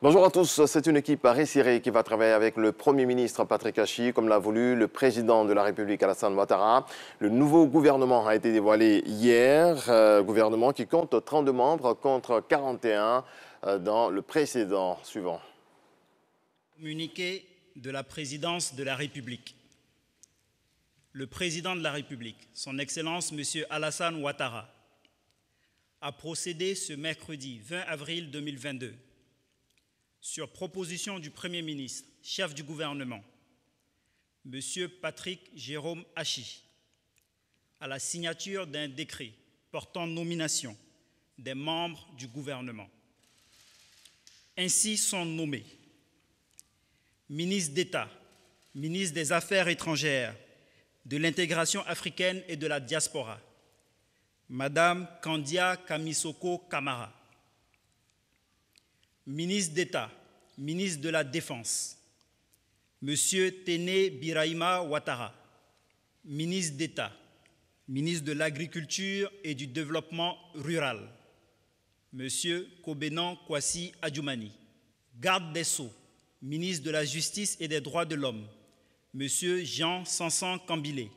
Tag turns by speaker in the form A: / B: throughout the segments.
A: Bonjour à tous, c'est une équipe resserrée qui va travailler avec le Premier ministre Patrick Achi, comme l'a voulu le président de la République Alassane Ouattara. Le nouveau gouvernement a été dévoilé hier, gouvernement qui compte 32 membres contre 41 dans le précédent. Suivant.
B: Communiqué de la présidence de la République. Le président de la République, son Excellence M. Alassane Ouattara, a procédé ce mercredi 20 avril 2022 sur proposition du Premier ministre, chef du gouvernement, M. Patrick Jérôme Achi, à la signature d'un décret portant nomination des membres du gouvernement. Ainsi sont nommés ministre d'État, ministre des Affaires étrangères, de l'intégration africaine et de la diaspora, Madame Kandia Kamisoko Kamara, ministre d'État, ministre de la Défense, Monsieur Téné Birahima Ouattara, ministre d'État, ministre de l'Agriculture et du Développement rural, Monsieur Kobenan Kwasi Adjoumani, garde des Sceaux, ministre de la Justice et des Droits de l'Homme, Monsieur Jean Sansan Kambilé,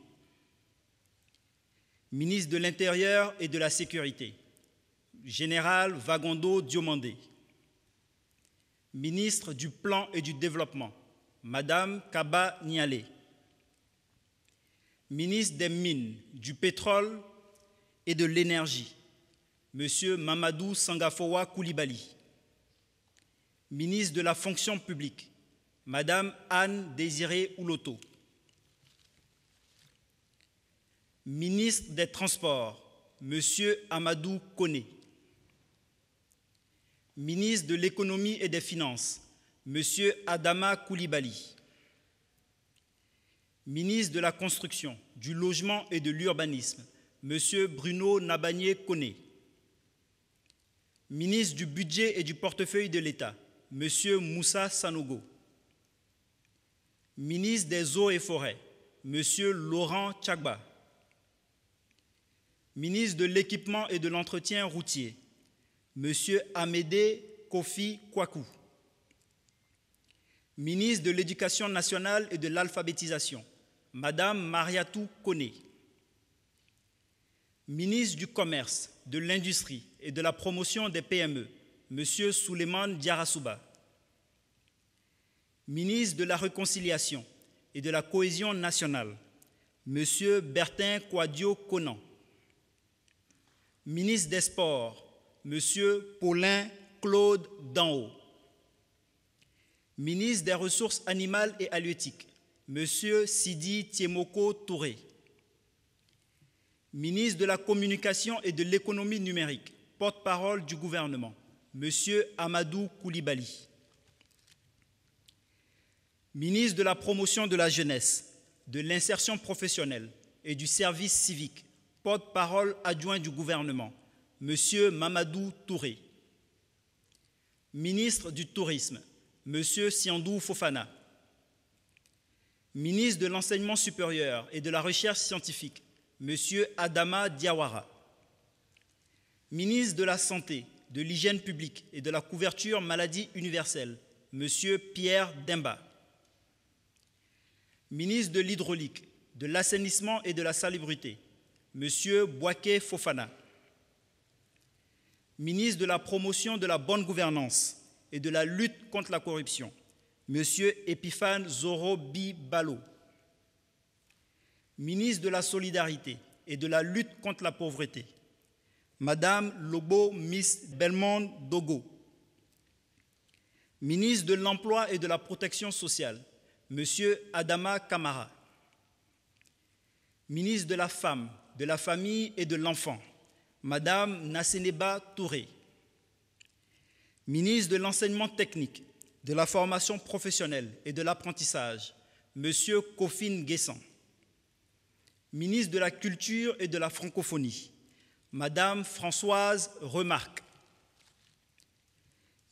B: ministre de l'Intérieur et de la Sécurité, Général Vagondo Diomandé, ministre du Plan et du Développement, Madame Kaba Nialé, ministre des Mines, du Pétrole et de l'Énergie, Monsieur Mamadou Sangafowa Koulibaly, ministre de la Fonction publique, Madame Anne Désirée Ouloto, ministre des Transports, Monsieur Amadou Koné, ministre de l'Économie et des Finances, Monsieur Adama Koulibaly, ministre de la Construction, du Logement et de l'Urbanisme, Monsieur Bruno Nabagné Koné, ministre du Budget et du Portefeuille de l'État, Monsieur Moussa Sanogo, ministre des Eaux et Forêts, Monsieur Laurent Tchagba, ministre de l'Équipement et de l'Entretien routier, Monsieur Amédé Kofi Kwaku, ministre de l'Éducation nationale et de l'Alphabétisation, Madame Mariatou Koné, ministre du Commerce, de l'Industrie et de la Promotion des PME, Monsieur Souleymane Diarasouba, ministre de la Réconciliation et de la Cohésion nationale, Monsieur Bertin Kouadio Konan, ministre des Sports, Monsieur Paulin Claude Danho, ministre des Ressources animales et halieutiques, Monsieur Sidi Tiemoko Touré, ministre de la Communication et de l'Économie numérique, porte-parole du gouvernement, Monsieur Amadou Koulibaly, ministre de la Promotion de la jeunesse, de l'insertion professionnelle et du service civique, porte-parole adjoint du gouvernement, Monsieur Mamadou Touré, ministre du Tourisme, Monsieur Siandou Fofana, ministre de l'Enseignement supérieur et de la Recherche scientifique, Monsieur Adama Diawara, ministre de la Santé, de l'Hygiène publique et de la Couverture maladie universelle, Monsieur Pierre Demba, ministre de l'Hydraulique, de l'Assainissement et de la Salubrité, Monsieur Bouaké Fofana, ministre de la Promotion de la bonne gouvernance et de la lutte contre la corruption, Monsieur Epiphane Zorobi Balo, ministre de la Solidarité et de la lutte contre la pauvreté, Madame Lobo Miss Belmond Dogo, ministre de l'Emploi et de la Protection sociale, Monsieur Adama Kamara, ministre de la Femme, de la Famille et de l'Enfant, Madame Nasseneba Touré, ministre de l'Enseignement technique, de la formation professionnelle et de l'apprentissage, Monsieur Kofin Guessan, ministre de la Culture et de la Francophonie, Madame Françoise Remarque,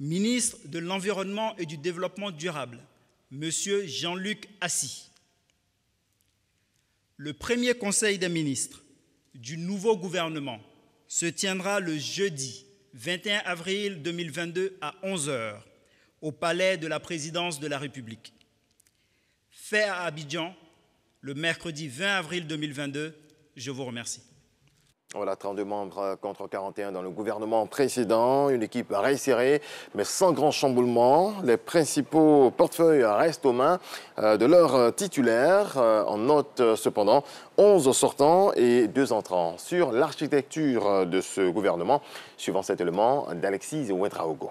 B: ministre de l'Environnement et du Développement durable, Monsieur Jean-Luc Assy. Le premier Conseil des ministres du nouveau gouvernement se tiendra le jeudi 21 avril 2022 à 11 h au palais de la présidence de la République. Fait à Abidjan, le mercredi 20 avril 2022, je vous remercie.
A: Voilà, 32 membres contre 41 dans le gouvernement précédent, une équipe resserrée, mais sans grand chamboulement. Les principaux portefeuilles restent aux mains de leurs titulaires. On note cependant 11 sortants et 2 entrants. Sur l'architecture de ce gouvernement, suivant cet élément d'Alexis Ouedraogo.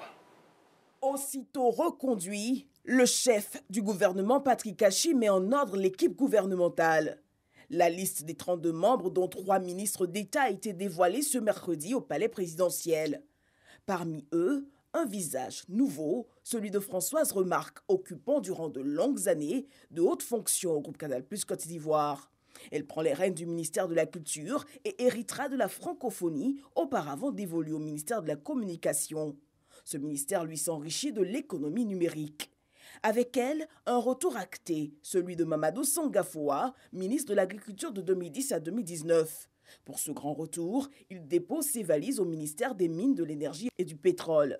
C: Aussitôt reconduit, le chef du gouvernement, Patrick Kachi, met en ordre l'équipe gouvernementale. La liste des 32 membres, dont 3 ministres d'État, a été dévoilée ce mercredi au palais présidentiel. Parmi eux, un visage nouveau, celui de Françoise Remarque, occupant durant de longues années de hautes fonctions au groupe Canal+ Côte d'Ivoire. Elle prend les rênes du ministère de la Culture et héritera de la francophonie, auparavant dévolue au ministère de la Communication. Ce ministère lui s'enrichit de l'économie numérique. Avec elle, un retour acté, celui de Mamadou Sangafoa, ministre de l'Agriculture de 2010 à 2019. Pour ce grand retour, il dépose ses valises au ministère des Mines, de l'Énergie et du Pétrole.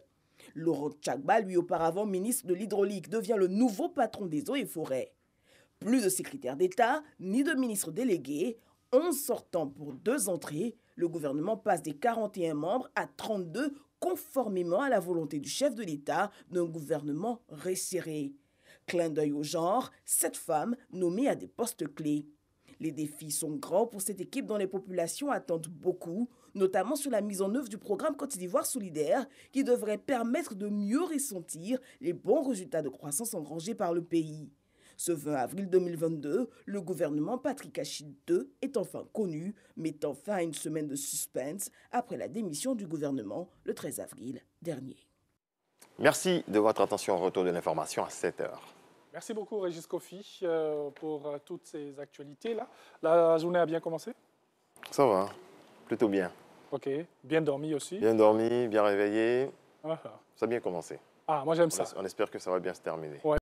C: Laurent Tchagba, lui auparavant ministre de l'Hydraulique, devient le nouveau patron des eaux et forêts. Plus de secrétaire d'État, ni de ministre délégué, 11 sortants pour 2 entrées, le gouvernement passe des 41 membres à 32, conformément à la volonté du chef de l'État d'un gouvernement resserré. Clin d'œil au genre, 7 femmes nommées à des postes clés. Les défis sont grands pour cette équipe dont les populations attendent beaucoup, notamment sur la mise en œuvre du programme Côte d'Ivoire solidaire qui devrait permettre de mieux ressentir les bons résultats de croissance engrangés par le pays. Ce 20 avril 2022, le gouvernement Patrick Kachi II est enfin connu, mettant fin à une semaine de suspense après la démission du gouvernement le 13 avril dernier.
A: Merci de votre attention. Retour de l'information à 7 h.
D: Merci beaucoup, Régis Kofi, pour toutes ces actualités-là. La journée a bien commencé?
A: Ça va, plutôt bien.
D: OK. Bien dormi aussi?
A: Bien dormi, bien réveillé.
D: Ah.
A: Ça a bien commencé.
D: Ah, moi j'aime ça.
A: On espère que ça va bien se terminer.
D: Ouais.